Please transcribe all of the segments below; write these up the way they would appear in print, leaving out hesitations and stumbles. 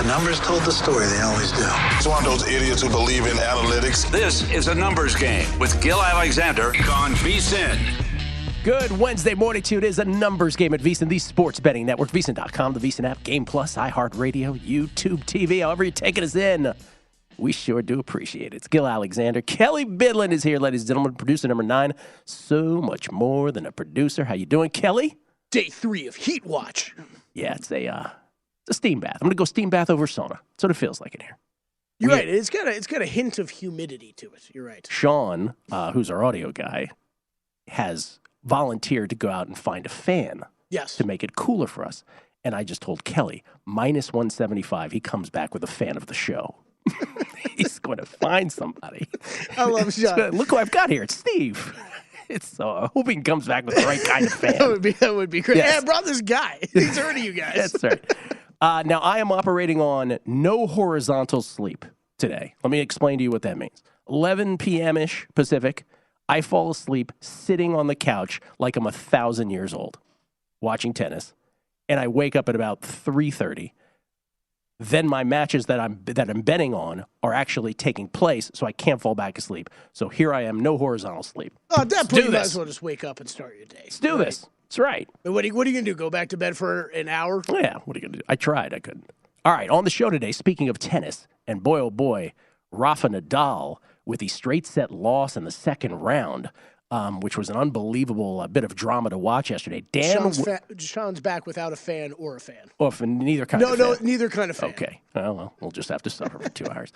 The numbers told the story. They always do. It's one of those idiots who believe in analytics. This is a numbers game with Gill Alexander on VSiN. Good Wednesday morning to you. It is a numbers game at VSiN, the sports betting network. VSiN.com, the VSiN app, Game Plus, iHeartRadio, YouTube TV. However you're taking us in, we sure do appreciate it. It's Gill Alexander. Kelley Bydlon is here, ladies and gentlemen. Producer number 9. So much more than a producer. How you doing, Kelley? Day 3 of Heat Watch. Yeah, it's a steam bath. I'm going to go steam bath over sauna. That's what it feels like in here. You're right. It's got a hint of humidity to it. You're right. Sean, who's our audio guy, has volunteered to go out and find a fan to make it cooler for us. And I just told Kelley, minus 175, he comes back with a fan of the show. He's going to find somebody. I love Sean. Look who I've got here. It's Steve. I'm hoping he comes back with the right kind of fan. that would be great. Yes. Hey, I brought this guy. He's heard of you guys. That's right. Now, I am operating on no horizontal sleep today. Let me explain to you what that means. 11 p.m.-ish Pacific, I fall asleep sitting on the couch like I'm 1,000 years old watching tennis, and I wake up at about 3:30. Then my matches that I'm betting on are actually taking place, so I can't fall back asleep. So here I am, no horizontal sleep. Oh, at that point, you might as well just wake up and start your day. Let's do this. That's right. What are you going to do, go back to bed for an hour? Yeah, what are you going to do? I tried. I couldn't. All right, on the show today, speaking of tennis, and boy, oh boy, Rafa Nadal with the straight set loss in the second round, which was an unbelievable bit of drama to watch yesterday. Sean's back without a fan or a fan. Oh, neither kind of fan. No, neither kind of fan. Okay. Well, we'll just have to suffer for 2 hours.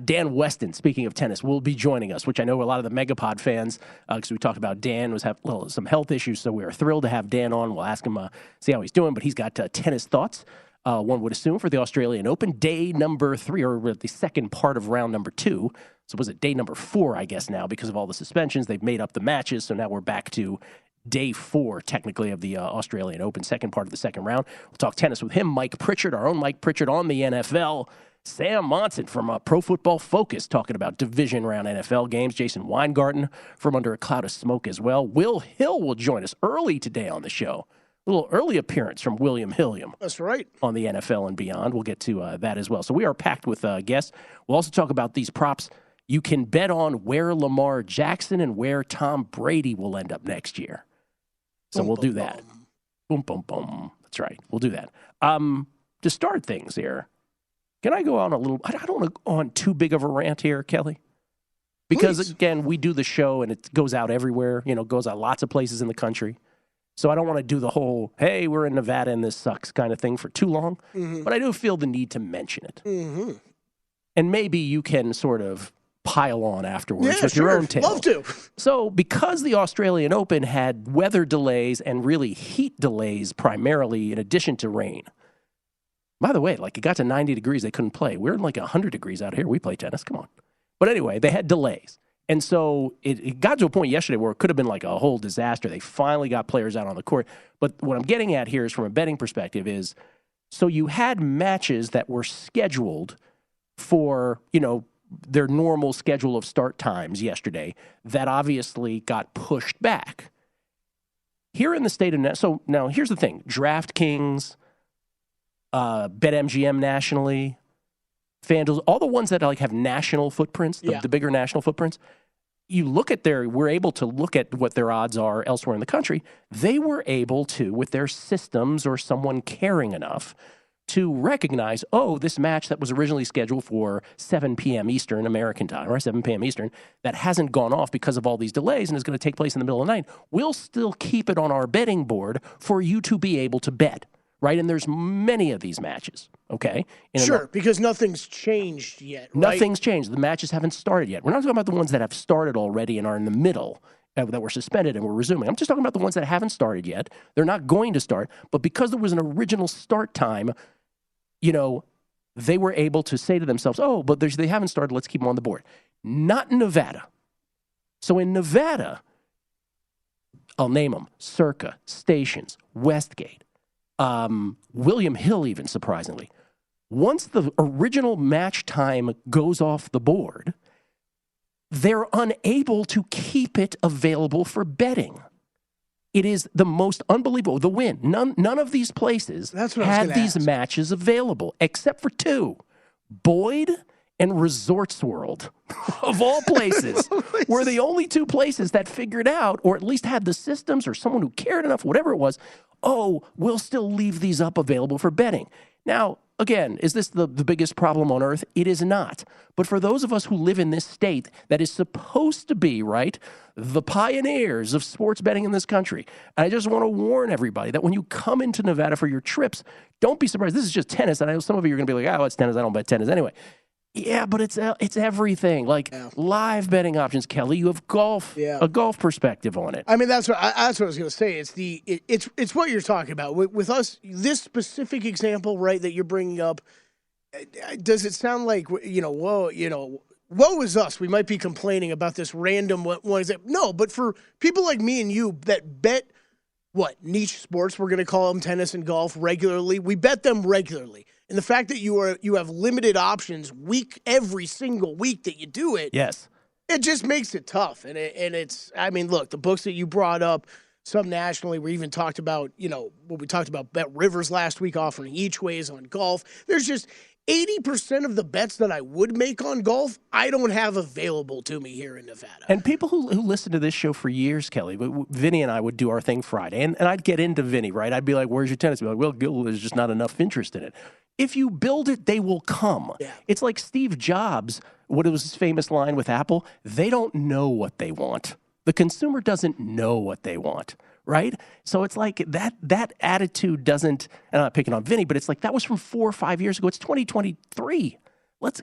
Dan Weston, speaking of tennis, will be joining us, which I know a lot of the Megapod fans, because we talked about Dan was having some health issues, so we are thrilled to have Dan on. We'll ask him, see how he's doing, but he's got tennis thoughts. One would assume for the Australian Open, day number 3, or the second part of round number 2. So was it day number 4, I guess, now, because of all the suspensions. They've made up the matches, so now we're back to day 4, technically, of the Australian Open, second part of the second round. We'll talk tennis with him, Mike Pritchard, our own Mike Pritchard on the NFL. Sam Monson from Pro Football Focus talking about division round NFL games. Jason Weingarten from Under a Cloud of Smoke as well. Will Hill will join us early today on the show. A little early appearance from William Hilliam. That's right. On the NFL and beyond. We'll get to that as well. So we are packed with guests. We'll also talk about these props. You can bet on where Lamar Jackson and where Tom Brady will end up next year. So we'll do that. Boom, boom, boom. That's right. We'll do that. To start things here, can I go on a little, I don't want to go on too big of a rant here, Kelley. Because, again, we do the show and it goes out everywhere, goes out lots of places in the country. So I don't want to do the whole, hey, we're in Nevada and this sucks kind of thing for too long. Mm-hmm. But I do feel the need to mention it. Mm-hmm. And maybe you can sort of pile on afterwards with your own tale. Love to. So because the Australian Open had weather delays and really heat delays primarily in addition to rain. By the way, it got to 90 degrees, they couldn't play. We're in 100 degrees out here. We play tennis. Come on. But anyway, they had delays. And so it got to a point yesterday where it could have been a whole disaster. They finally got players out on the court. But what I'm getting at here is from a betting perspective is, so you had matches that were scheduled for, their normal schedule of start times yesterday that obviously got pushed back. Here in the state of so now here's the thing: DraftKings, BetMGM nationally, FanDuel, all the ones that have national footprints, the bigger national footprints. You look at we're able to look at what their odds are elsewhere in the country. They were able to, with their systems or someone caring enough, to recognize, this match that was originally scheduled for 7 p.m. Eastern American time, or 7 p.m. Eastern, that hasn't gone off because of all these delays and is going to take place in the middle of the night, we'll still keep it on our betting board for you to be able to bet, right? And there's many of these matches, okay? Sure, because nothing's changed yet, right? Nothing's changed. The matches haven't started yet. We're not talking about the ones that have started already and are in the middle, that were suspended and were resuming. I'm just talking about the ones that haven't started yet. They're not going to start, but because there was an original start time, they were able to say to themselves, but they haven't started, let's keep them on the board. Not in Nevada. So in Nevada, I'll name them: Circa, Stations, Westgate, William Hill even, surprisingly. Once the original match time goes off the board, they're unable to keep it available for betting. It is the most unbelievable. The Win. None of these places had these matches available, except for two. Boyd and Resorts World, of all places, were the only two places that figured out, or at least had the systems or someone who cared enough, whatever it was, we'll still leave these up available for betting. Now, again, is this the biggest problem on earth? It is not. But for those of us who live in this state that is supposed to be, right, the pioneers of sports betting in this country, and I just want to warn everybody that when you come into Nevada for your trips, don't be surprised. This is just tennis, and I know some of you are going to be like, it's tennis. I don't bet tennis anyway. Yeah, but it's everything. Live betting options, Kelley. You have golf, a golf perspective on it. I mean, that's what I was going to say. It's what you're talking about with us. This specific example, right, that you're bringing up. Does it sound like woe is us? We might be complaining about this random one. No, but for people like me and you that bet niche sports, we're going to call them tennis and golf regularly. We bet them regularly. And the fact that you have limited options every single week that you do it, yes, it just makes it tough. And it's, I mean, look, the books that you brought up, some nationally, we even talked about, what we talked about Bet Rivers last week offering each ways on golf. There's just 80% of the bets that I would make on golf, I don't have available to me here in Nevada. And people who listen to this show for years, Kelley, Vinny and I would do our thing Friday, and I'd get into Vinny, right? I'd be like, where's your tennis? He'd be like, well, Gill, there's just not enough interest in it. If you build it, they will come. Yeah. It's like Steve Jobs, what was his famous line with Apple? They don't know what they want. The consumer doesn't know what they want, right? So it's like that attitude doesn't, and I'm not picking on Vinny, but it's like that was from 4 or 5 years ago. It's 2023.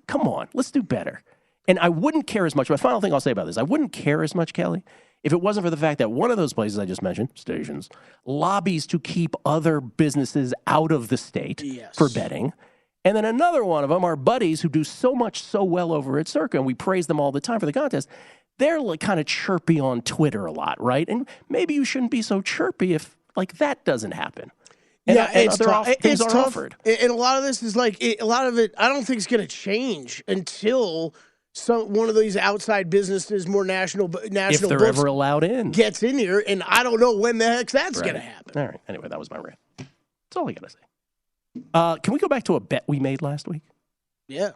Come on, let's do better. And I wouldn't care as much. My final thing I'll say about this, I wouldn't care as much, Kelley, if it wasn't for the fact that one of those places I just mentioned, stations, lobbies to keep other businesses out of the state for betting. And then another one of them, our buddies who do so well over at Circa, and we praise them all the time for the contest, they're like kind of chirpy on Twitter a lot, right? And maybe you shouldn't be so chirpy if that doesn't happen. And, it's tough. Things are offered. And a lot of this is a lot of it, I don't think it's going to change until one of these outside businesses, more national if they're ever allowed in, gets in here, and I don't know when the heck that's going to happen. All right. Anyway, that was my rant. That's all I got to say. Can we go back to a bet we made last week? Yeah.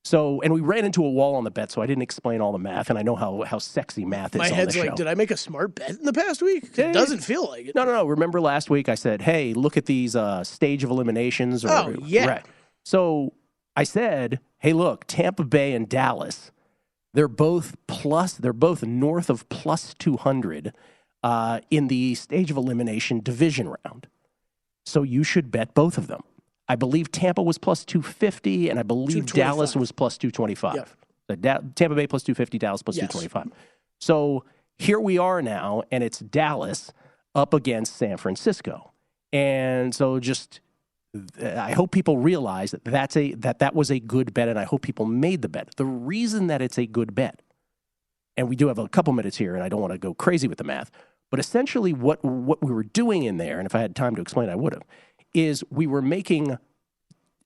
So, and we ran into a wall on the bet, so I didn't explain all the math, and I know how sexy math is on the show. My head's like, did I make a smart bet in the past week? It doesn't feel like it. No. Remember last week I said, hey, look at these stage of eliminations. Yeah. So I said, hey, look, Tampa Bay and Dallas, they're both north of plus 200 in the stage of elimination division round. So you should bet both of them. I believe Tampa was plus 250, and I believe Dallas was plus 225. Yep. Tampa Bay plus 250, Dallas plus 225. So here we are now, and it's Dallas up against San Francisco. And so I hope people realize that was a good bet, and I hope people made the bet. The reason that it's a good bet, and we do have a couple minutes here, and I don't want to go crazy with the math, but essentially what we were doing in there, and if I had time to explain, I would have, is we were making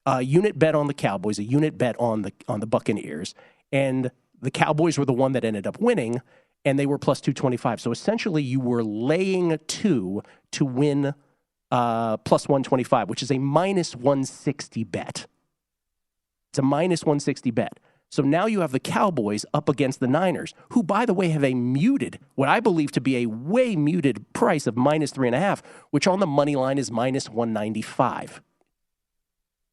a unit bet on the Cowboys, a unit bet on the Buccaneers, and the Cowboys were the one that ended up winning, and they were plus 225. So essentially you were laying 2 to win plus 125, which is a minus 160 bet. It's a minus 160 bet. So now you have the Cowboys up against the Niners, who, by the way, have what I believe to be a way muted price of minus 3.5, which on the money line is minus 195.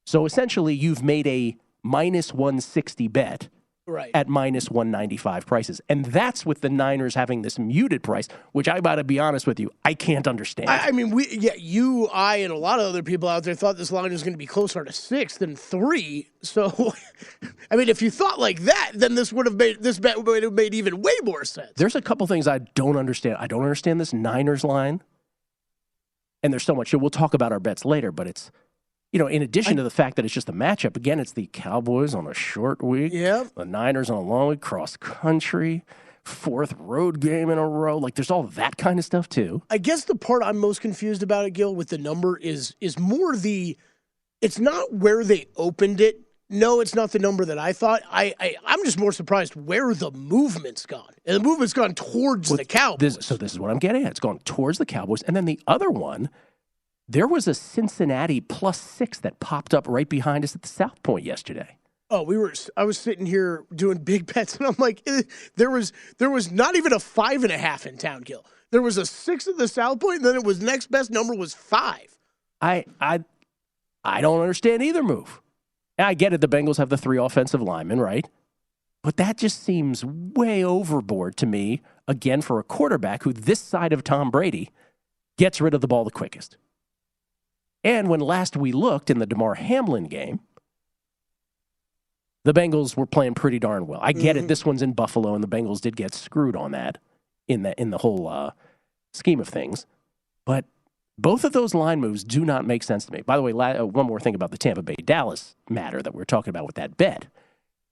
So essentially, you've made a minus 160 bet at minus 195 prices. And that's with the Niners having this muted price, which I got to be honest with you, I can't understand. I mean, you, I, and a lot of other people out there thought this line was going to be closer to 6 than 3. So, I mean, if you thought like that, then this bet would have made even way more sense. There's a couple things I don't understand. I don't understand this Niners line. And there's so much. We'll talk about our bets later, but it's, in addition to the fact that it's just a matchup, again, it's the Cowboys on a short week. Yep. The Niners on a long week, cross country, 4th road game in a row. There's all that kind of stuff, too. I guess the part I'm most confused about it, Gill, with the number is more it's not where they opened it No, it's not the number that I thought. I'm just more surprised where the movement's gone. And the movement's gone towards the Cowboys. This is what I'm getting at. It's gone towards the Cowboys. And then the other one, there was a Cincinnati +6 that popped up right behind us at the South Point yesterday. Oh, I was sitting here doing big bets, and I'm like, there was not even a 5.5 in town, Gill. There was a 6 at the South Point, and then it was next best number was 5. I don't understand either move. I get it, the Bengals have the 3 offensive linemen, right? But that just seems way overboard to me, again, for a quarterback who this side of Tom Brady gets rid of the ball the quickest. And when last we looked in the DeMar Hamlin game, the Bengals were playing pretty darn well. I get it, this one's in Buffalo, and the Bengals did get screwed on that in the whole scheme of things. But both of those line moves do not make sense to me. By the way, one more thing about the Tampa Bay-Dallas matter that we're talking about with that bet,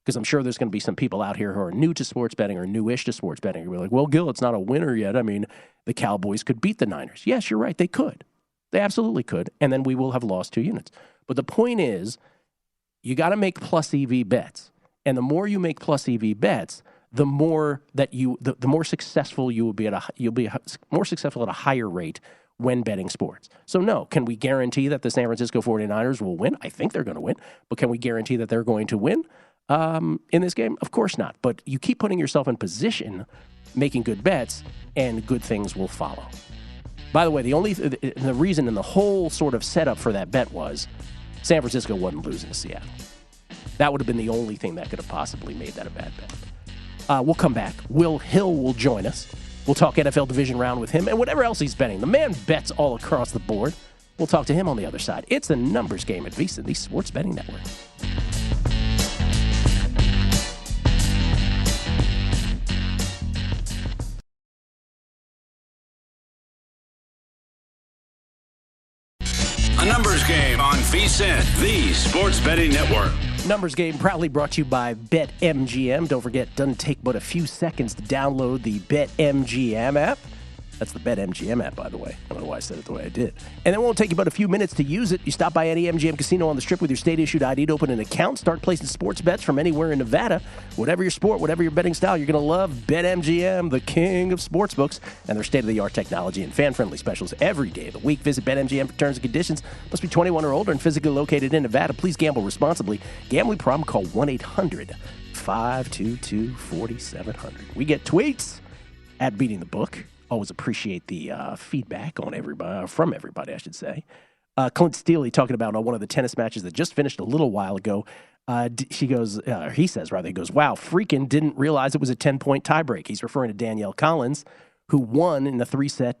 because I'm sure there's going to be some people out here who are new to sports betting or newish to sports betting who are like, well, Gill, it's not a winner yet. I mean, the Cowboys could beat the Niners. Yes, you're right, they could. They absolutely could, and then we will have lost 2 units. But the point is, you got to make plus EV bets, and the more you make plus EV bets, the more that the more successful you will be you'll be more successful at a higher rate when betting sports. So no, can we guarantee that the San Francisco 49ers will win? I think they're going to win, but can we guarantee that they're going to win in this game? Of course not. But you keep putting yourself in position, making good bets, and good things will follow. By the way, the reason in the whole sort of setup for that bet was San Francisco wasn't losing to Seattle. That would have been the only thing that could have possibly made that a bad bet. We'll come back. Will Hill will join us. We'll talk NFL division round with him and whatever else he's betting. The man bets all across the board. We'll talk to him on the other side. It's a numbers game at VSiN, the Sports Betting Network. A numbers game on VSiN, the Sports Betting Network. Numbers game proudly brought to you by BetMGM. Don't forget, it doesn't take but a few seconds to download the BetMGM app. That's the BetMGM app, by the way. I don't know why I said it the way I did. And it won't take you but a few minutes to use it. You stop by any MGM casino on the Strip with your state-issued ID to open an account. Start placing sports bets from anywhere in Nevada. Whatever your sport, whatever your betting style, you're going to love BetMGM, the king of sportsbooks, and their state-of-the-art technology and fan-friendly specials every day of the week. Visit BetMGM for terms and conditions. Must be 21 or older and physically located in Nevada. Please gamble responsibly. Gambling problem? Call 1-800-522-4700. We get tweets at Beating the Book. Always appreciate the feedback on everybody, from everybody, I should say. Clint Steele talking about one of the tennis matches that just finished a little while ago. He says, wow, freaking didn't realize it was a 10-point tiebreak. He's referring to Danielle Collins, who won in the 3-set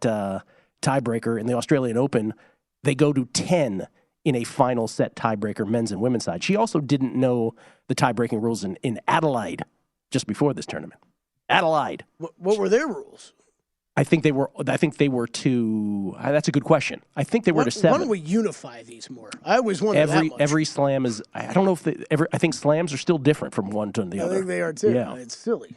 tiebreaker in the Australian Open. They go to 10 in a final set tiebreaker, men's and women's side. She also didn't know the tie-breaking rules in Adelaide just before this tournament. Adelaide. What were their rules? I think they were to. That's a good question. I think they were to 7. Why don't we unify these more? I always wondered that much. Every slam is. I don't know if I think slams are still different from one to the other. I think they are too. Yeah. It's silly.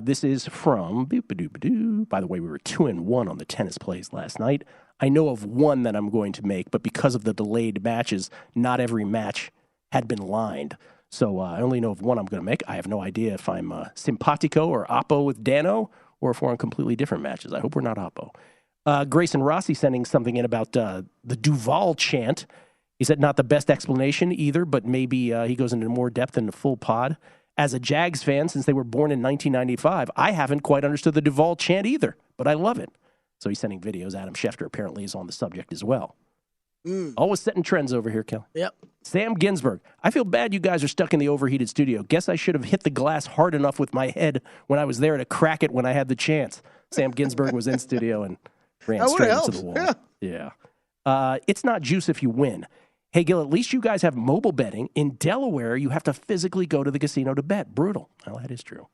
This is from. By the way, we were 2-1 on the tennis plays last night. I know of one that I'm going to make, but because of the delayed matches, not every match had been lined. So I only know of one I'm going to make. I have no idea if I'm simpatico or oppo with Dano, or if we're on completely different matches. I hope we're not oppo. Grayson Rossi sending something in about the Duval chant. He said not the best explanation either, but maybe he goes into more depth in the full pod. As a Jags fan, since they were born in 1995, I haven't quite understood the Duval chant either, but I love it. So he's sending videos. Adam Schefter apparently is on the subject as well. Always setting trends over here, Kelley. Yep. Sam Ginsberg. I feel bad you guys are stuck in the overheated studio. Guess I should have hit the glass hard enough with my head when I was there to crack it when I had the chance. Sam Ginsberg was in studio and ran straight into the wall. Yeah. It's not juice if you win. Hey, Gill, at least you guys have mobile betting. In Delaware, you have to physically go to the casino to bet. Brutal. Well, that is true.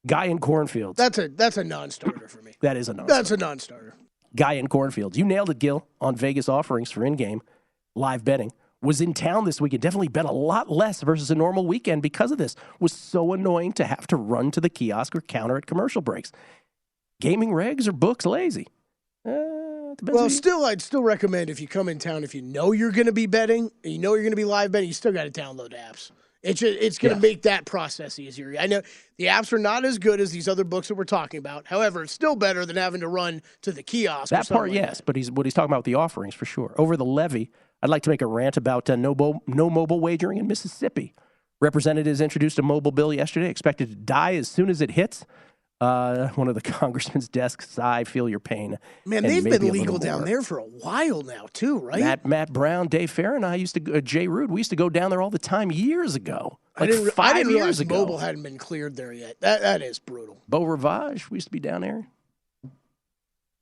Guy in Cornfields. That's a non-starter for me. That is a non-starter. That's a non-starter. Guy in Cornfields. You nailed it, Gill, on Vegas offerings for in-game live betting. Was in town this weekend. Definitely bet a lot less versus a normal weekend because of this. Was so annoying to have to run to the kiosk or counter at commercial breaks. Gaming regs or books lazy? Well, I'd still recommend if you come in town, if you know you're going to be betting, and you know you're going to be live betting, you still got to download apps. It's going to make that process easier. I know the apps are not as good as these other books that we're talking about. However, it's still better than having to run to the kiosk. That part, yes, but what he's talking about with the offerings for sure. Over the levy, I'd like to make a rant about no mobile wagering in Mississippi. Representatives introduced a mobile bill yesterday, expected to die as soon as it hits. One of the congressman's desks, I feel your pain. Man, they've been legal down there for a while now, too, right? Matt Brown, Dave Fair, and I used to, Jay Rude, we used to go down there all the time years ago. I didn't realize mobile hadn't been cleared there yet. That is brutal. Beau Rivage, we used to be down there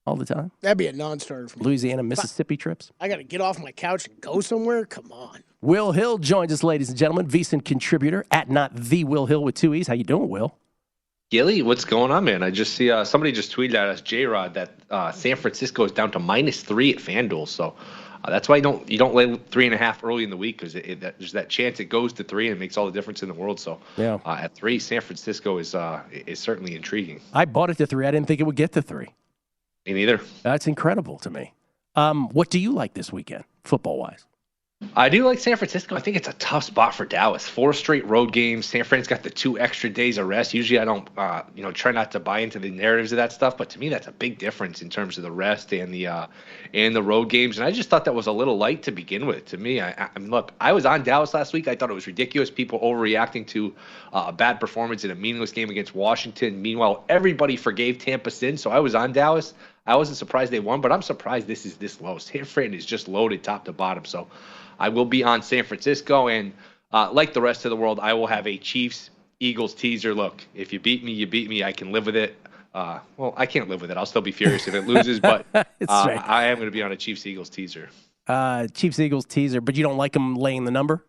all the time. That'd be a non-starter for me. Louisiana, Mississippi trips. I got to get off my couch and go somewhere? Come on. Will Hill joins us, ladies and gentlemen. VSiN Contributor, at not the Will Hill with 2 E's. How you doing, Will? Gilly, what's going on, man? I just see somebody just tweeted at us, J-Rod, that San Francisco is down to -3 at FanDuel. So that's why you don't lay 3.5 early in the week, because there's that chance it goes to 3 and it makes all the difference in the world. So at 3, San Francisco is certainly intriguing. I bought it to 3. I didn't think it would get to 3. Me neither. That's incredible to me. What do you like this weekend, football-wise? I do like San Francisco. I think it's a tough spot for Dallas. 4 straight road games. San Fran's got the 2 extra days of rest. Usually I don't, try not to buy into the narratives of that stuff, but to me that's a big difference in terms of the rest and the road games. And I just thought that was a little light to begin with. To me, I mean, look, I was on Dallas last week. I thought it was ridiculous. People overreacting to a bad performance in a meaningless game against Washington. Meanwhile, everybody forgave Tampa sin, so I was on Dallas. I wasn't surprised they won, but I'm surprised this is this low. San Fran is just loaded top to bottom. So I will be on San Francisco, and like the rest of the world, I will have a Chiefs-Eagles teaser. Look, if you beat me, you beat me. I can live with it. Well, I can't live with it. I'll still be furious if it loses, but I am going to be on a Chiefs-Eagles teaser. Chiefs-Eagles teaser, but you don't like them laying the number?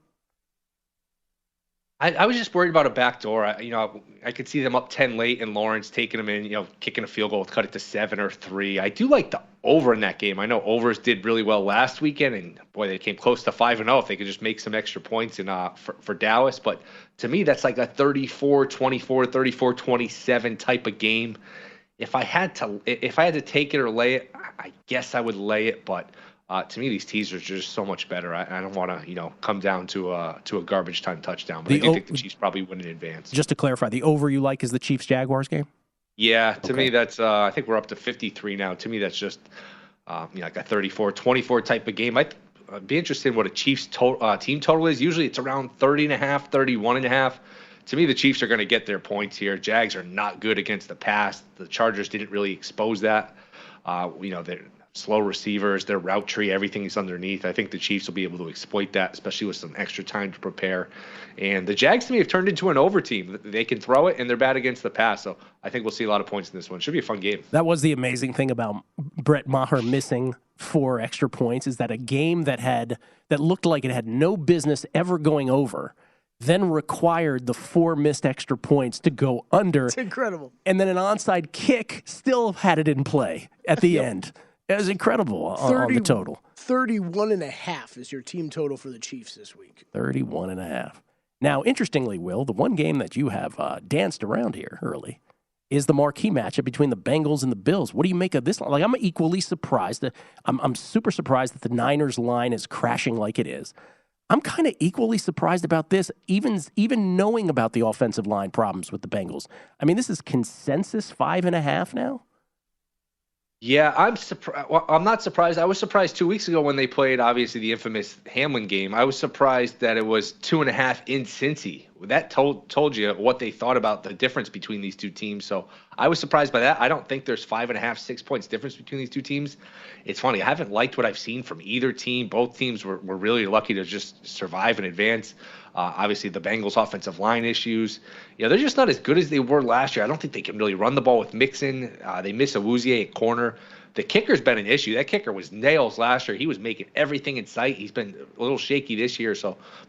I was just worried about a backdoor. I could see them up 10 late and Lawrence taking them in, kicking a field goal, cut it to 7 or 3. I do like the over in that game. I know overs did really well last weekend, and boy, they came close to 5-0 if they could just make some extra points for Dallas. But to me, that's like a 34-24, 34-27 type of game. If I had to take it or lay it, I guess I would lay it, but to me, these teasers are just so much better. I don't want to, come down to a garbage time touchdown. But I do think the Chiefs probably win in advance. Just to clarify, the over you like is the Chiefs-Jaguars game? Yeah, to me, that's I think we're up to 53 now. To me, that's just like a 34-24 type of game. I'd be interested in what a Chiefs team total is. Usually it's around 30.5, 31.5. To me, the Chiefs are going to get their points here. Jags are not good against the pass. The Chargers didn't really expose that. They're slow receivers, their route tree, everything is underneath. I think the Chiefs will be able to exploit that, especially with some extra time to prepare. And the Jags, to me, have turned into an over team. They can throw it, and they're bad against the pass. So I think we'll see a lot of points in this one. Should be a fun game. That was the amazing thing about Brett Maher missing 4 extra points, is that a game that looked like it had no business ever going over then required the 4 missed extra points to go under. It's incredible. And then an onside kick still had it in play at the end. It was incredible on the total. 31.5 is your team total for the Chiefs this week. 31.5. Now, interestingly, Will, the one game that you have danced around here early is the marquee matchup between the Bengals and the Bills. What do you make of this? Like, I'm equally surprised. I'm super surprised that the Niners line is crashing like it is. I'm kind of equally surprised about this, even knowing about the offensive line problems with the Bengals. I mean, this is consensus 5.5 now. Yeah, I'm surprised. Well, I'm not surprised. I was surprised 2 weeks ago when they played, obviously, the infamous Hamlin game. I was surprised that it was 2.5 in Cincy. That told you what they thought about the difference between these two teams. So I was surprised by that. I don't think there's 5.5, 6 points difference between these two teams. It's funny. I haven't liked what I've seen from either team. Both teams were really lucky to just survive and advance. Obviously, the Bengals' offensive line issues. They're just not as good as they were last year. I don't think they can really run the ball with Mixon. They miss Awuzie at corner. The kicker's been an issue. That kicker was nails last year. He was making everything in sight. He's been a little shaky this year.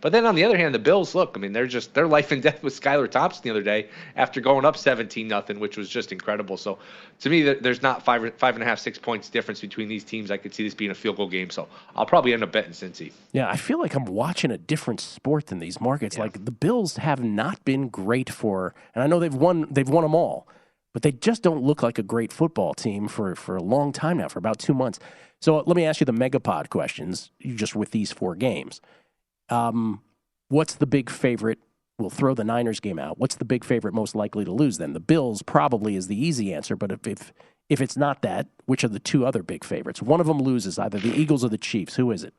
But then on the other hand, the Bills, look, I mean, they're life and death with Skylar Thompson the other day after going up 17-0, which was just incredible. So to me, there's not 5.5, 6 points difference between these teams. I could see this being a field goal game. So I'll probably end up betting Cincy. Yeah, I feel like I'm watching a different sport than these markets. Yeah. Like the Bills have not been great and I know they've won them all. but they just don't look like a great football team for a long time now, for about 2 months. So let me ask you the Megapod questions, just with these 4 games. What's the big favorite? We'll throw the Niners game out. What's the big favorite most likely to lose then? The Bills probably is the easy answer, but if it's not that, which are the 2 other big favorites? One of them loses, either the Eagles or the Chiefs. Who is it?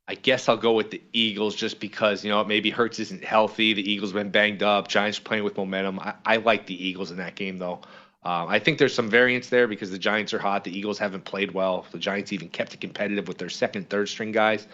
I guess I'll go with the Eagles just because, maybe Hurts isn't healthy. The Eagles have been banged up. Giants playing with momentum. I like the Eagles in that game, though. I think there's some variance there because the Giants are hot. The Eagles haven't played well. The Giants even kept it competitive with their second, third string guys.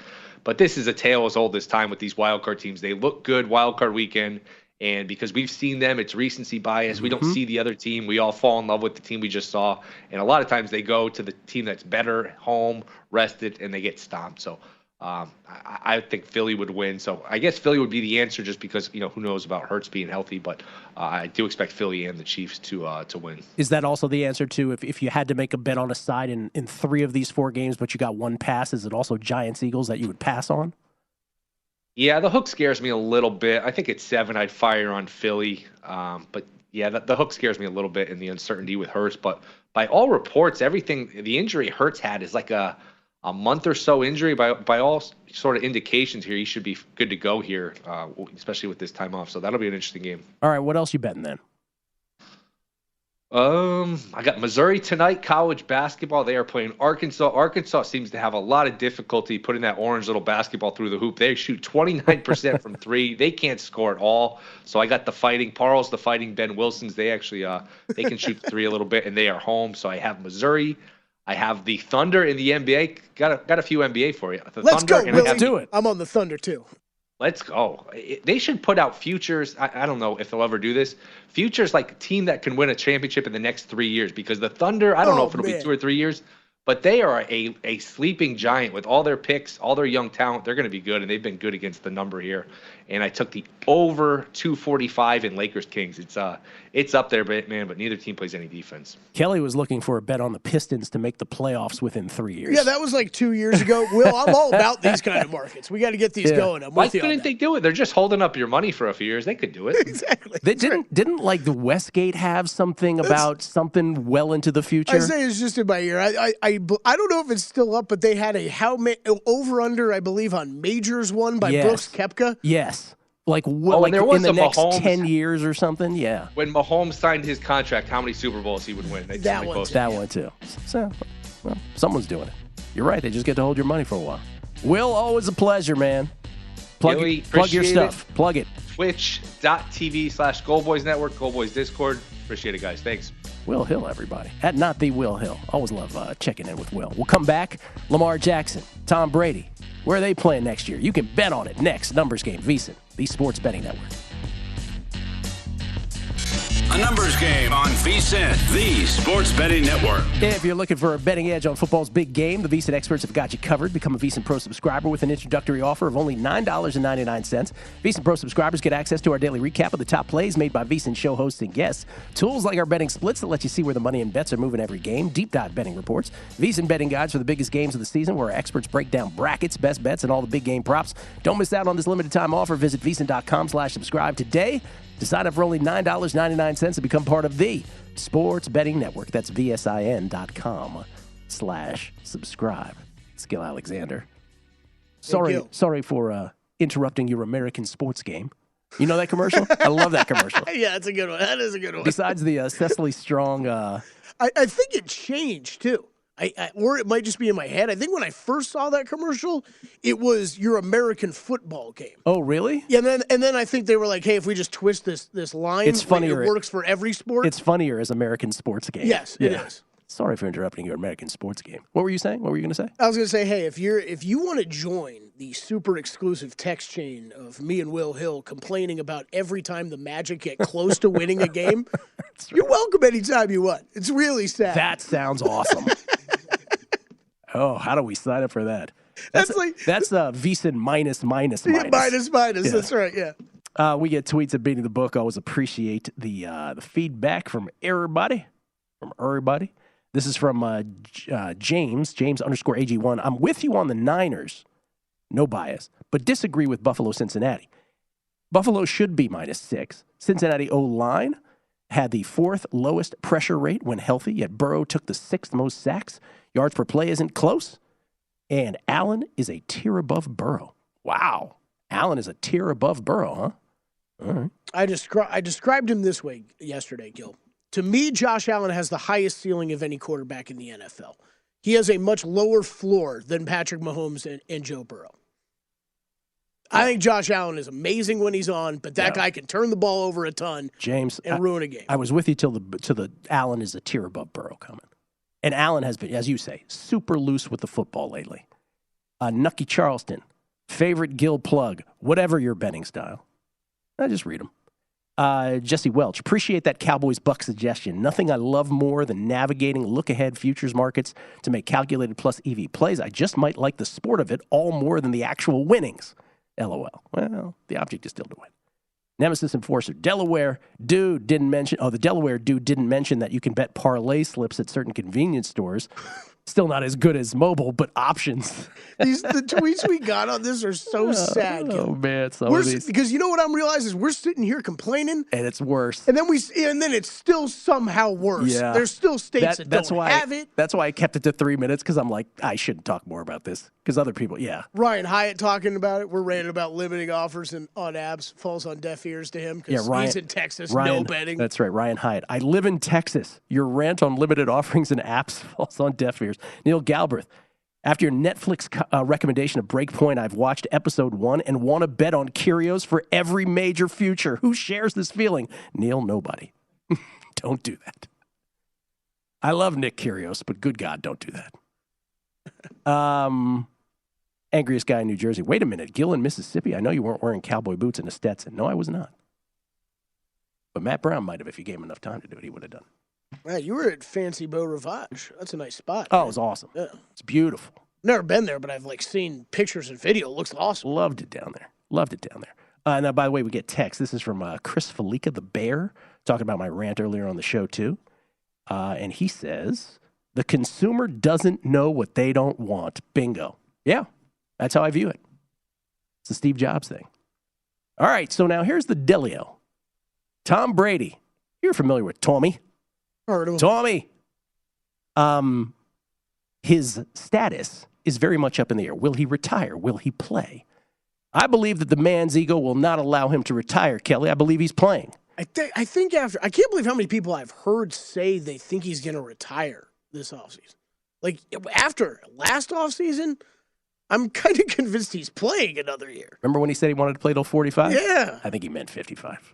But this is a tale as old as time with these wildcard teams. They look good wildcard weekend, and because we've seen them, it's recency bias. We don't see the other team. We all fall in love with the team we just saw. And a lot of times they go to the team that's better, home, rested, and they get stomped. So I think Philly would win. So I guess Philly would be the answer just because, who knows about Hurts being healthy. But I do expect Philly and the Chiefs to win. Is that also the answer to if you had to make a bet on a side in 3 of these 4 games, but you got 1 pass, is it also Giants-Eagles that you would pass on? Yeah, the hook scares me a little bit. I think at 7 I'd fire on Philly. But yeah, the hook scares me a little bit in the uncertainty with Hurts. But by all reports, the injury Hurts had is like a month or so injury. By all sort of indications here, he should be good to go here, especially with this time off. So that'll be an interesting game. All right, what else you betting then? I got Missouri tonight, college basketball. They are playing Arkansas. Arkansas seems to have a lot of difficulty putting that orange little basketball through the hoop. They shoot 29% from 3. They can't score at all. So I got the Fighting Parles, the Fighting Ben Wilsons. They actually they can shoot 3 a little bit, and they are home. So I have Missouri. I have the Thunder in the NBA. Got a few NBA for you. Let's go, Willie. Let's do it. I'm on the Thunder, too. Let's go. They should put out futures. I don't know if they'll ever do this. Futures like a team that can win a championship in the next 3 years, because the Thunder, I don't know if it'll be 2 or 3 years, but they are a sleeping giant with all their picks, all their young talent. They're going to be good, and they've been good against the number here. And I took the over 245 in Lakers Kings. It's up there, man, but neither team plays any defense. Kelley was looking for a bet on the Pistons to make the playoffs within 3 years. Yeah, that was like 2 years ago. Will, I'm all about these kind of markets. We got to get these going. Why couldn't they do it? They're just holding up your money for a few years. They could do it. Exactly. They didn't like the Westgate have something about something well into the future? I say it's just in my ear. I don't know if it's still up, but they had a over-under, I believe, on Majors one by Brooks Koepka. Yes. Like in the next Mahomes, 10 years or something? Yeah. When Mahomes signed his contract, how many Super Bowls he would win? That one too. So, well, someone's doing it. You're right. They just get to hold your money for a while. Will, always a pleasure, man. Plug your stuff. Plug it. Twitch.tv/Goldboys Network, Goldboys Discord. Appreciate it, guys. Thanks. Will Hill, everybody. At Not The Will Hill. Always love checking in with Will. We'll come back. Lamar Jackson, Tom Brady. Where are they playing next year? You can bet on it next. Numbers Game, VSiN, the Sports Betting Network. A numbers game on VSiN, the Sports Betting Network. If you're looking for a betting edge on football's big game, the VSiN experts have got you covered. Become a VSiN Pro subscriber with an introductory offer of only $9.99. VSiN Pro subscribers get access to our daily recap of the top plays made by VSiN show hosts and guests. Tools like our betting splits that let you see where the money and bets are moving every game. Deep dive betting reports. VSiN betting guides for the biggest games of the season, where our experts break down brackets, best bets, and all the big game props. Don't miss out on this limited time offer. Visit VSiN.com/subscribe today to sign up for only $9.99 and become part of the Sports Betting Network. That's VSIN.com/subscribe. It's Gill Alexander. Sorry for interrupting your American sports game. You know that commercial? I love that commercial. Yeah, that's a good one. That is a good one. Besides the Cecily Strong. I think it changed, too. Or it might just be in my head. I think when I first saw that commercial, it was your American football game. Oh, really? Yeah, and then I think they were like, hey, if we just twist this line, it's funnier. It works for every sport. It's funnier as American sports game. Yes, it is. Sorry for interrupting your American sports game. What were you saying? What were you going to say? I was going to say, hey, if you want to join the super exclusive text chain of me and Will Hill complaining about every time the Magic get close to winning a game, you're welcome anytime you want. It's really sad. That sounds awesome. Oh, how do we sign up for that? That's VSiN minus. Yeah, minus. Yeah. That's right, yeah. We get tweets at Beating the Book. I always appreciate the feedback from everybody. This is from James _AG1. I'm with you on the Niners. No bias, but disagree with Buffalo Cincinnati. Buffalo should be -6. Cincinnati O-line had the 4th lowest pressure rate when healthy, yet Burrow took the 6th most sacks. Yards per play isn't close. And Allen is a tier above Burrow. Wow. Allen is a tier above Burrow, huh? All right. I described him this way yesterday, Gill. To me, Josh Allen has the highest ceiling of any quarterback in the NFL. He has a much lower floor than Patrick Mahomes and Joe Burrow. I think Josh Allen is amazing when he's on, but that guy can turn the ball over a ton, James, and ruin a game. I was with you to the Allen is a tier above Burrow comment. And Allen has been, as you say, super loose with the football lately. Nucky Charleston, favorite Gill plug, whatever your betting style. I just read them. Jesse Welch, appreciate that Cowboys-Buck suggestion. Nothing I love more than navigating look-ahead futures markets to make calculated plus EV plays. I just might like the sport of it all more than the actual winnings. LOL. Well, the object is still to win. Nemesis Enforcer, the Delaware dude didn't mention that you can bet parlay slips at certain convenience stores. Still not as good as mobile, but options. The tweets we got on this are so sad. Oh, man. Because you know what I'm realizing is we're sitting here complaining. And it's worse. And then it's still somehow worse. Yeah. There's still states that don't have it. That's why I kept it to 3 minutes, because I'm like, I shouldn't talk more about this. Because other people, Ryan Hyatt talking about it. We're ranting about limiting offers on apps. Falls on deaf ears to him because he's in Texas. No betting. That's right, Ryan Hyatt. I live in Texas. Your rant on limited offerings and apps falls on deaf ears. Neil Galbraith, after your Netflix recommendation of Breakpoint, I've watched episode 1 and want to bet on Curios for every major future. Who shares this feeling? Neil, nobody. Don't do that. I love Nick Kyrgios, but good God, don't do that. Angriest guy in New Jersey. Wait a minute, Gill in Mississippi. I know you weren't wearing cowboy boots and a Stetson. No, I was not. But Matt Brown might have if you gave him enough time to do it. He would have done. Man, you were at Fancy Beau Rivage. That's a nice spot. Oh, it was awesome. Yeah. It's beautiful. Never been there, but I've seen pictures and video. It looks awesome. Loved it down there. Now, by the way, we get text. This is from Chris Felica, the Bear, talking about my rant earlier on the show, too. And he says, the consumer doesn't know what they don't want. Bingo. Yeah, that's how I view it. It's the Steve Jobs thing. All right, so now here's the Delio. Tom Brady. You're familiar with Tommy. Heard of him. Tommy. His status is very much up in the air. Will he retire? Will he play? I believe that the man's ego will not allow him to retire, Kelley. I believe he's playing. I think after, I can't believe how many people I've heard say they think he's going to retire this offseason. Like, after last offseason, I'm kind of convinced he's playing another year. Remember when he said he wanted to play till 45? Yeah. I think he meant 55.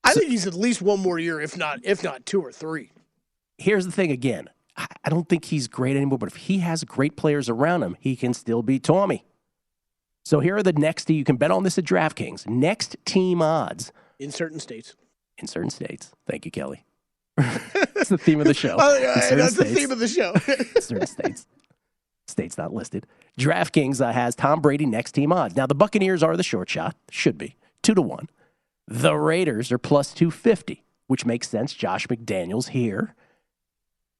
I think he's at least one more year, if not 2 or 3. Here's the thing again. I don't think he's great anymore, but if he has great players around him, he can still beat Tommy. So here are the next, you can bet on this at DraftKings, next team odds. In certain states. Thank you, Kelley. That's the theme of the show. That's the theme of the show. Certain states. States not listed. DraftKings has Tom Brady next team odds. Now, the Buccaneers are the short shot. Should be. 2-1. The Raiders are plus 250, which makes sense. Josh McDaniels here.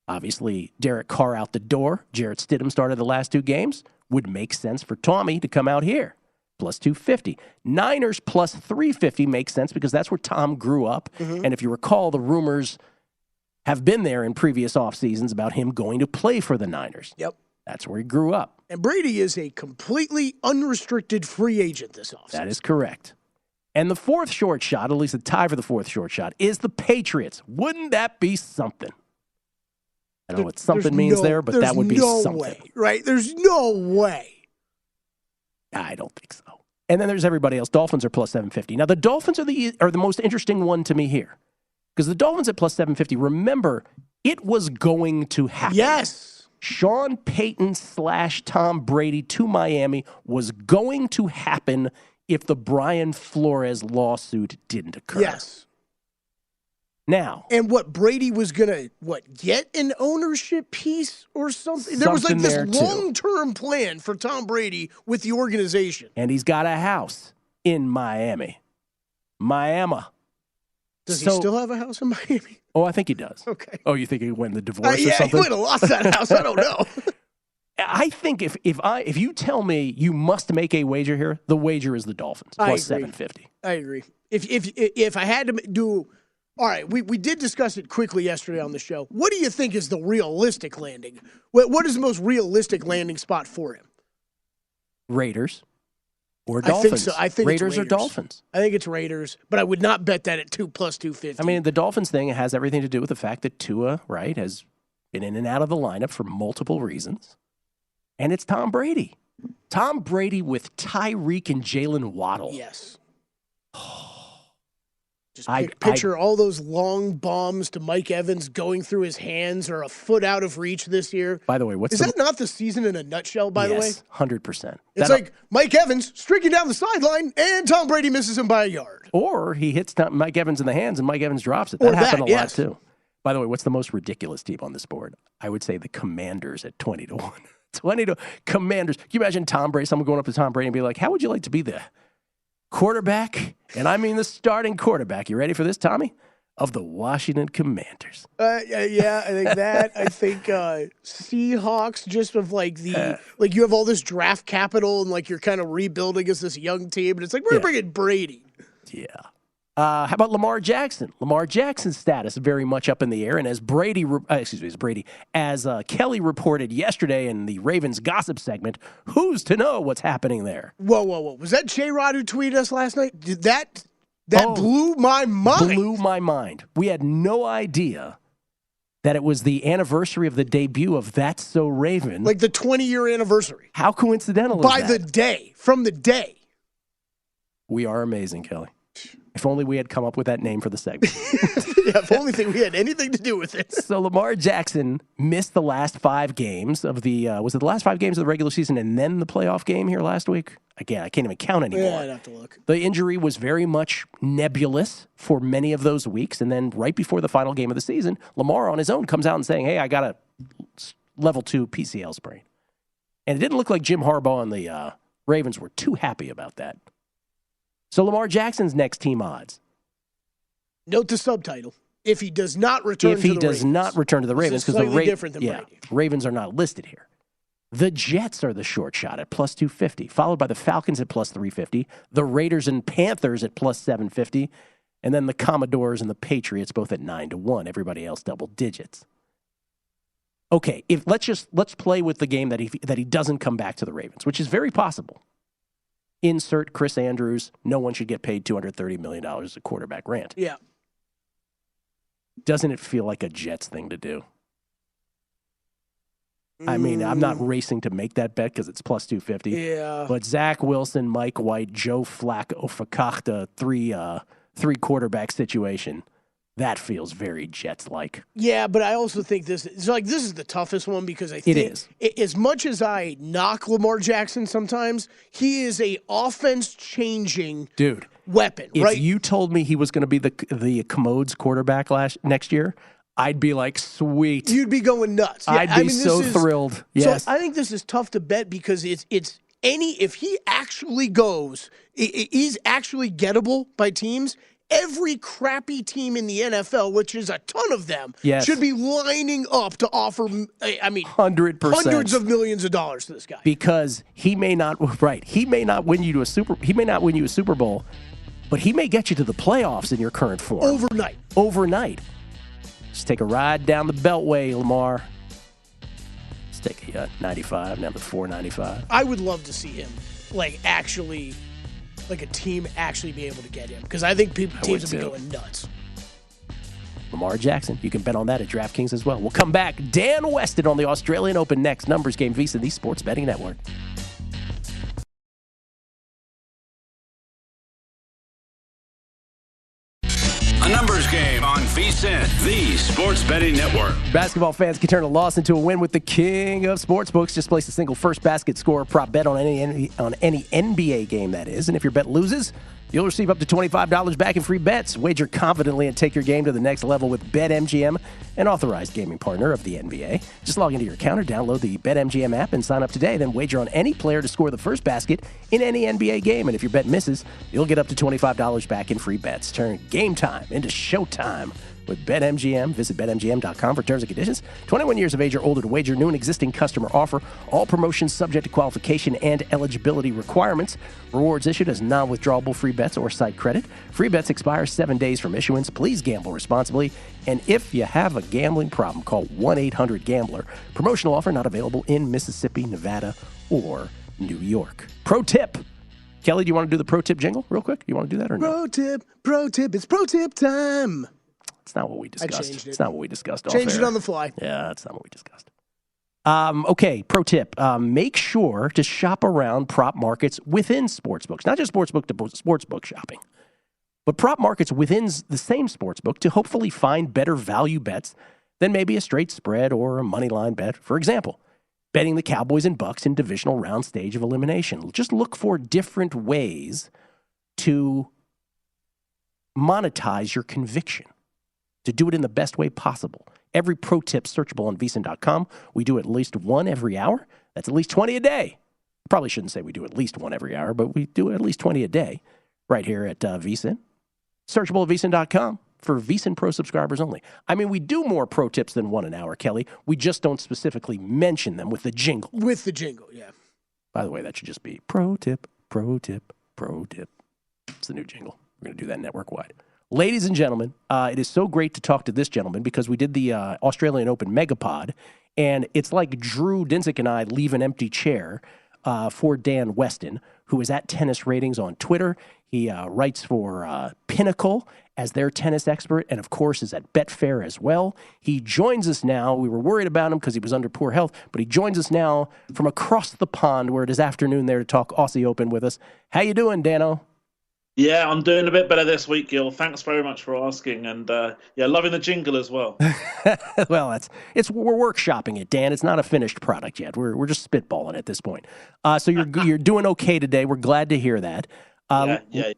Obviously, Derek Carr out the door. Jarrett Stidham started the last 2 games. Would make sense for Tommy to come out here. Plus 250. Niners plus 350 makes sense because that's where Tom grew up. Mm-hmm. And if you recall, the rumors have been there in previous off seasons about him going to play for the Niners. Yep. That's where he grew up. And Brady is a completely unrestricted free agent this offseason. That is correct. And the fourth short shot, at least the tie for the fourth short shot, is the Patriots. Wouldn't that be something? I don't know what something means there, but that would be something. Way, right? There's no way. I don't think so. And then there's everybody else. Dolphins are plus 750. Now, the Dolphins are the most interesting one to me here. Because the Dolphins at plus 750, remember, it was going to happen. Yes. Sean Payton / Tom Brady to Miami was going to happen if the Brian Flores lawsuit didn't occur. Yes. Now. And what Brady was going to, get an ownership piece or something? There was like this long-term plan for Tom Brady with the organization. And he's got a house in Miami. Does he still have a house in Miami? Oh, I think he does. Okay. Oh, you think he went in the divorce or yeah, something? He would have lost that house. I don't know. I think if you tell me you must make a wager here, the wager is the Dolphins plus 750. I agree. If I had to do All right, we did discuss it quickly yesterday on the show. What do you think is the realistic landing? What is the most realistic landing spot for him? Raiders or Dolphins. I think Raiders it's or Dolphins. I think it's Raiders, but I would not bet that at 2 plus 250. I mean, the Dolphins thing has everything to do with the fact that Tua, right, has been in and out of the lineup for multiple reasons. And it's Tom Brady. Tom Brady with Tyreek and Jalen Waddle. Yes. Just picture all those long bombs to Mike Evans going through his hands or a foot out of reach this year. By the way, is that not the season in a nutshell, by the way? Yes, 100%. It's like Mike Evans streaking down the sideline and Tom Brady misses him by a yard. Or he hits Mike Evans in the hands and Mike Evans drops it. That happened a lot, too. By the way, what's the most ridiculous team on this board? I would say the Commanders at 20-1. 20 to Commanders. Can you imagine Tom Brady, someone going up to Tom Brady and be like, how would you like to be the quarterback, and I mean the starting quarterback, you ready for this, Tommy, of the Washington Commanders? Yeah, I think that. I think Seahawks, just of like you have all this draft capital and like you're kind of rebuilding as this young team, and it's like, we're bringing Brady. Yeah. How about Lamar Jackson? Lamar Jackson's status very much up in the air, and as Kelley reported yesterday in the Ravens gossip segment, who's to know what's happening there? Whoa. Was that J-Rod who tweeted us last night? That blew my mind. Blew my mind. We had no idea that it was the anniversary of the debut of That's So Raven. Like the 20-year anniversry. How coincidental By is that? From the day. We are amazing, Kelley. If only we had come up with that name for the segment. Yeah, if only we had anything to do with it. So Lamar Jackson missed the last 5 games of the, was it the last 5 games of the regular season and then the playoff game here last week? Again, I can't even count anymore. Yeah, I'd have to look. The injury was very much nebulous for many of those weeks. And then right before the final game of the season, Lamar on his own comes out and saying, hey, I got a level 2 PCL sprain. And it didn't look like Jim Harbaugh and the Ravens were too happy about that. So Lamar Jackson's next team odds. Note the subtitle. If he does not return to the Ravens. If he does not return to the Ravens, because the different than Brady. Ravens are not listed here. The Jets are the short shot at plus 250, followed by the Falcons at plus 350, the Raiders and Panthers at plus 750, and then the Commodores and the Patriots both at 9-1. Everybody else double digits. Okay, let's play with the game that he doesn't come back to the Ravens, which is very possible. Insert Chris Andrews. No one should get paid $230 million as a quarterback rant. Yeah. Doesn't it feel like a Jets thing to do? I mean, I'm not racing to make that bet because it's plus 250. Yeah. But Zach Wilson, Mike White, Joe Flacco, Fakakta, three quarterback situation. That feels very Jets-like. Yeah, but I also think this is the toughest one because I think it is. As much as I knock Lamar Jackson sometimes, he is a offense-changing weapon. If you told me he was going to be the Commodes quarterback next year, I'd be like, sweet. You'd be going nuts. Yeah, I'd be so thrilled. Yes. So I think this is tough to bet because if he actually goes, he's actually gettable by teams. Every crappy team in the NFL, which is a ton of them, should be lining up to offer, 100%. Hundreds of millions of dollars to this guy. Because he may not win you a Super Bowl, but he may get you to the playoffs in your current form. Overnight. Just take a ride down the Beltway, Lamar. Let's take a 95, now the 495. I would love to see him, a team actually be able to get him. Because I think teams will be going nuts. Lamar Jackson. You can bet on that at DraftKings as well. We'll come back. Dan Weston on the Australian Open next. Numbers Game VSiN, the Sports Betting Network. A numbers game on VSiN, the Sports Betting Network. Basketball fans can turn a loss into a win with the king of sportsbooks. Just place a single first basket score prop bet on any NBA game, that is. And if your bet loses, you'll receive up to $25 back in free bets. Wager confidently and take your game to the next level with BetMGM, an authorized gaming partner of the NBA. Just log into your account or download the BetMGM app and sign up today. Then wager on any player to score the first basket in any NBA game. And if your bet misses, you'll get up to $25 back in free bets. Turn game time into showtime with BetMGM. Visit BetMGM.com for terms and conditions. 21 years of age or older to wager. New and existing customer offer. All promotions subject to qualification and eligibility requirements. Rewards issued as non-withdrawable free bets or site credit. Free bets expire 7 days from issuance. Please gamble responsibly. And if you have a gambling problem, call 1-800-GAMBLER. Promotional offer not available in Mississippi, Nevada, or New York. Pro tip. Kelley, do you want to do the pro tip jingle real quick? You want to do that or no? Pro tip. It's pro tip time. It's not what we discussed. I changed it. It's not what we discussed. Changed it on the fly. Yeah, that's not what we discussed. Okay, pro tip. Make sure to shop around prop markets within sportsbooks. Not just sportsbook to sportsbook shopping, but prop markets within the same sportsbook to hopefully find better value bets than maybe a straight spread or a money line bet. For example, betting the Cowboys and Bucks in divisional round stage of elimination. Just look for different ways to monetize your conviction, to do it in the best way possible. Every pro tip searchable on VSiN.com. We do at least one every hour. That's at least 20 a day. Probably shouldn't say we do at least one every hour, but we do at least 20 a day right here at VSiN. Searchable at VSiN.com. For VSiN Pro subscribers only. I mean, we do more pro tips than one an hour, Kelley. We just don't specifically mention them with the jingle. With the jingle, yeah. By the way, that should just be pro tip, pro tip, pro tip. It's the new jingle. We're going to do that network-wide. Ladies and gentlemen, it is so great to talk to this gentleman because we did the Australian Open Megapod, and it's like Drew Dinsick and I leave an empty chair for Dan Weston, who is at Tennis Ratings on Twitter. He writes for Pinnacle as their tennis expert, and of course is at Betfair as well. He joins us now. We were worried about him because he was under poor health, but he joins us now from across the pond where it is afternoon there to talk Aussie Open with us. How you doing, Dano? Yeah, I'm doing a bit better this week, Gill. Thanks very much for asking, and loving the jingle as well. Well, we're workshopping it, Dan. It's not a finished product yet. We're just spitballing at this point. So you're doing okay today. We're glad to hear that. Yeah.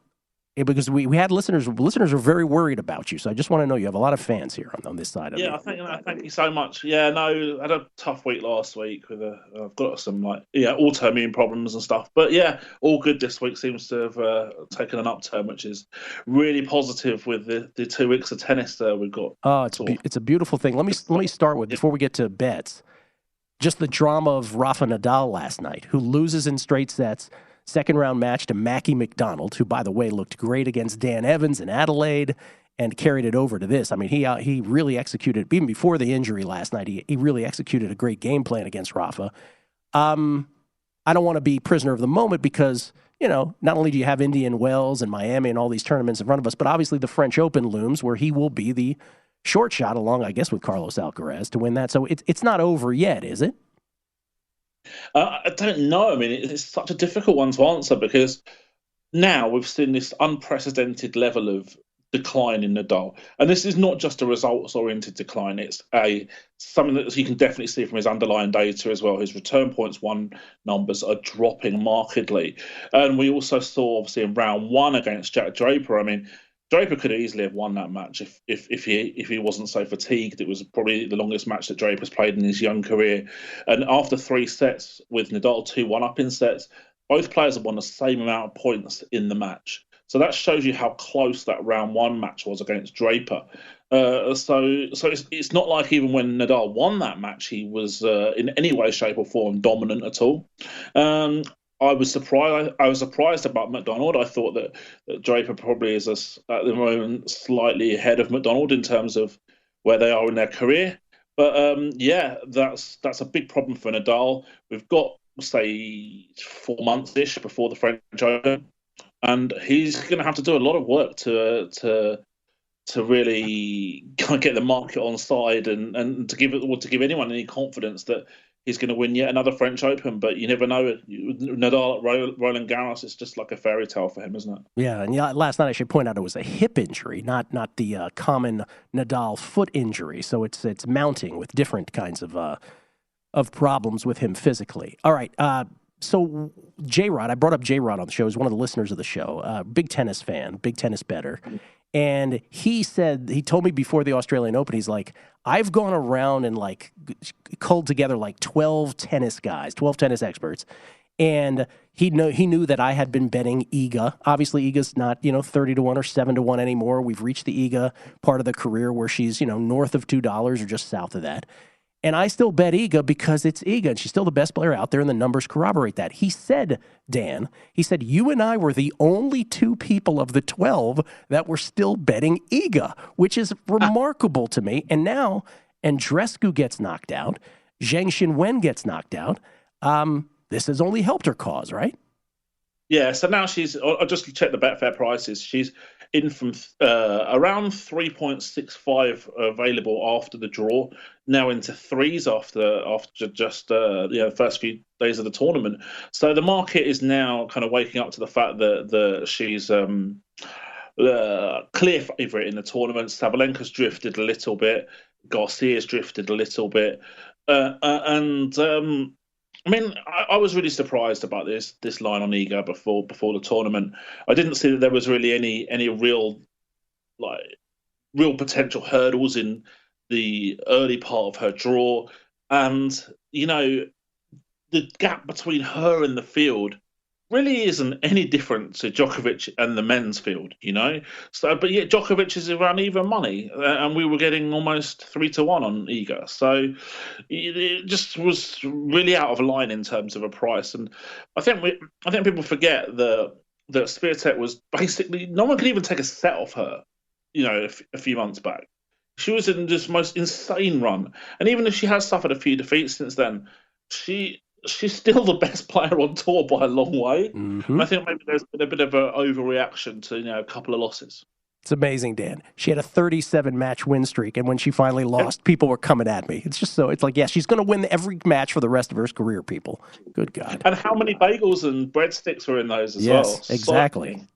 Because we had listeners. Listeners are very worried about you. So I just want to know you have a lot of fans here on this side of it. Yeah, thank you so much. Yeah, no, I had a tough week last week with I've got some autoimmune problems and stuff. But yeah, all good this week. Seems to have taken an upturn, which is really positive with the 2 weeks of tennis we've got. Oh, it's a beautiful thing. Let me start with, before we get to bets, just the drama of Rafa Nadal last night, who loses in straight sets. Second round match to Mackie McDonald, who, by the way, looked great against Dan Evans in Adelaide and carried it over to this. I mean, he really executed, even before the injury last night, he really executed a great game plan against Rafa. I don't want to be prisoner of the moment because, not only do you have Indian Wells and Miami and all these tournaments in front of us, but obviously the French Open looms where he will be the short shot along, I guess, with Carlos Alcaraz to win that. So it's not over yet, is it? I don't know. I mean, it's such a difficult one to answer because now we've seen this unprecedented level of decline in Nadal. And this is not just a results-oriented decline. It's something that you can definitely see from his underlying data as well. His return points won numbers are dropping markedly. And we also saw, obviously, in round one against Jack Draper, I mean, Draper could easily have won that match if he wasn't so fatigued. It was probably the longest match that Draper's played in his young career. And after 3 sets, with Nadal 2-1 up in sets, both players have won the same amount of points in the match. So that shows you how close that round one match was against Draper. So it's not like even when Nadal won that match, he was in any way, shape, or form dominant at all. I was surprised about McDonald. I thought that Draper probably is at the moment slightly ahead of McDonald in terms of where they are in their career. But that's a big problem for Nadal. We've got, say, 4 months-ish before the French Open, and he's going to have to do a lot of work to really get the market on side and to give anyone any confidence that he's going to win yet another French Open. But you never know. Nadal at Roland Garros, it's just like a fairy tale for him, isn't it? Yeah, and last night I should point out it was a hip injury, not the common Nadal foot injury. So it's mounting with different kinds of problems with him physically. All right, so J-Rod, I brought up J-Rod on the show. He's one of the listeners of the show, big tennis fan, big tennis bettor. And he told me before the Australian Open, he's like, I've gone around and culled together 12 tennis guys, 12 tennis experts. And he knew that I had been betting Iga. Obviously, Iga's not 30-1 or 7-1 anymore. We've reached the Iga part of the career where she's north of $2 or just south of that. And I still bet Iga because it's Iga, and she's still the best player out there, and the numbers corroborate that. He said, Dan, you and I were the only two people of the 12 that were still betting Iga, which is remarkable to me. And now Andreescu gets knocked out. Zheng Xinwen gets knocked out. This has only helped her cause, right? Yeah, so now I just checked the Betfair prices. She's in from around 3.65 available after the draw, now into threes after just first few days of the tournament. So the market is now kind of waking up to the fact that she's clear favourite in the tournament. Sabalenka's drifted a little bit, Garcia's drifted a little bit, I mean, I was really surprised about this line on Iga before the tournament. I didn't see that there was really any real potential hurdles in the early part of her draw, and the gap between her and the field really isn't any different to Djokovic and the men's field, So, but yet Djokovic is around even money, and we were getting almost 3-1 on Iga. So it just was really out of line in terms of a price. And I think people forget that Swiatek was basically, no one could even take a set off her, a few months back. She was in this most insane run, and even if she has suffered a few defeats since then, she's still the best player on tour by a long way. Mm-hmm. I think maybe there's been a bit of an overreaction to a couple of losses. It's amazing, Dan. She had a 37-match win streak, and when she finally lost, people were coming at me. It's just she's going to win every match for the rest of her career, people. Good God. And how many bagels and breadsticks were in those as well? Yes, exactly.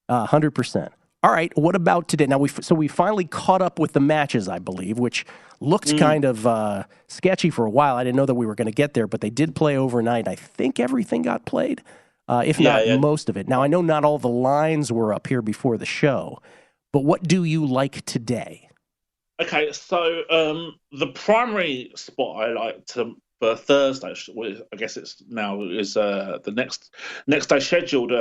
100%. All right, what about today? Now, we finally caught up with the matches, I believe, which looked kind of sketchy for a while. I didn't know that we were going to get there, but they did play overnight. I think everything got played, if not most of it. Now, I know not all the lines were up here before the show, but what do you like today? Okay, so the primary spot I like for Thursday, I guess it's now, is the next day scheduled,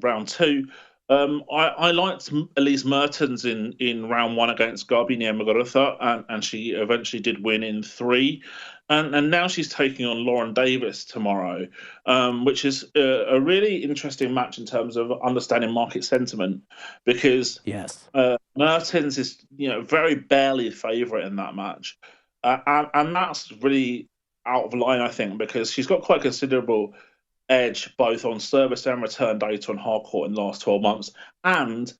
round 2. I liked Elise Mertens in round 1 against Garbine Muguruza, and she eventually did win in 3. And now she's taking on Lauren Davis tomorrow, which is a really interesting match in terms of understanding market sentiment, because Mertens is very barely favourite in that match, and that's really out of line, I think, because she's got quite considerable edge both on service and return data on hard court in the last 12 months and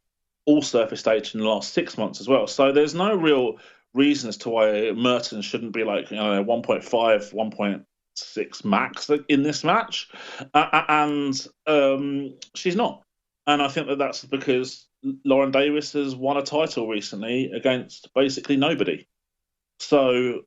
all surface data in the last 6 months as well. So there's no real reason as to why Mertens shouldn't be 1.5, 1.6 max in this match. And she's not. And I think that's because Lauren Davis has won a title recently against basically nobody. So,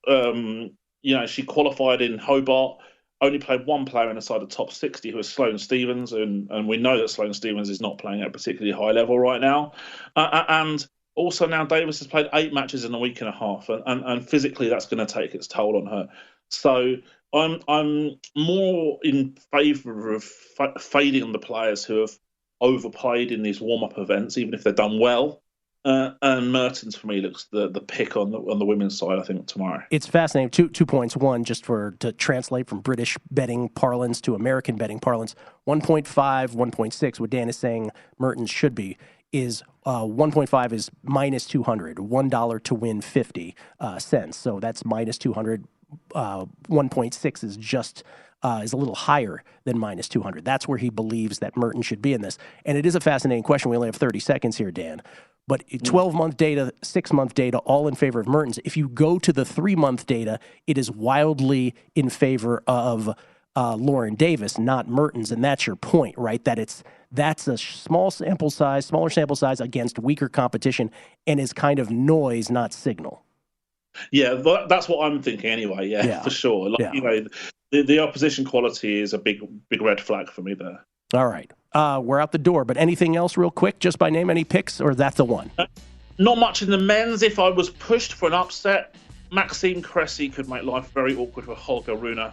she qualified in Hobart, only played one player inside the top 60, who is Sloane Stephens, and we know that Sloane Stephens is not playing at a particularly high level right now. And also now Davis has played 8 matches in a week and a half, and physically that's going to take its toll on her. So I'm more in favour of fading on the players who have overplayed in these warm-up events, even if they're done well. And Mertens, for me, looks the pick on the women's side, I think, tomorrow. It's fascinating. Two points. One, just to translate from British betting parlance to American betting parlance, 1.5, 1.6, what Dan is saying Mertens should be, is 1.5 is minus 200, $1 to win 50 cents. So that's minus 200. 1.6 is just is a little higher than minus 200. That's where he believes that Mertens should be in this. And it is a fascinating question. We only have 30 seconds here, Dan. But 12-month data, 6-month data, all in favor of Mertens. If you go to the 3-month data, it is wildly in favor of Lauren Davis, not Mertens. And that's your point, right? That's a smaller sample size against weaker competition, and is kind of noise, not signal. Yeah, that's what I'm thinking anyway. Yeah. For sure. The opposition quality is a big red flag for me there. All right. We're out the door, but anything else real quick, just by name, any picks, or that's the one? Not much in the men's. If I was pushed for an upset, Maxime Cressy could make life very awkward for Holger Rune.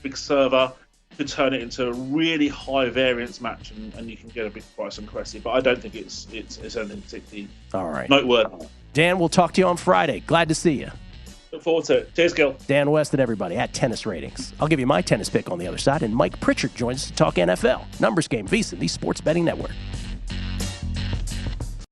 Big server. could turn it into a really high variance match, and you can get a big price on Cressy. But I don't think it's anything particularly noteworthy. Dan, we'll talk to you on Friday. Glad to see you. Look forward to it. Cheers, Gill. Dan Weston, everybody, at Tennis Ratings. I'll give you my tennis pick on the other side, and Mike Pritchard joins us to talk NFL. Numbers Game, VSiN, the Sports Betting Network.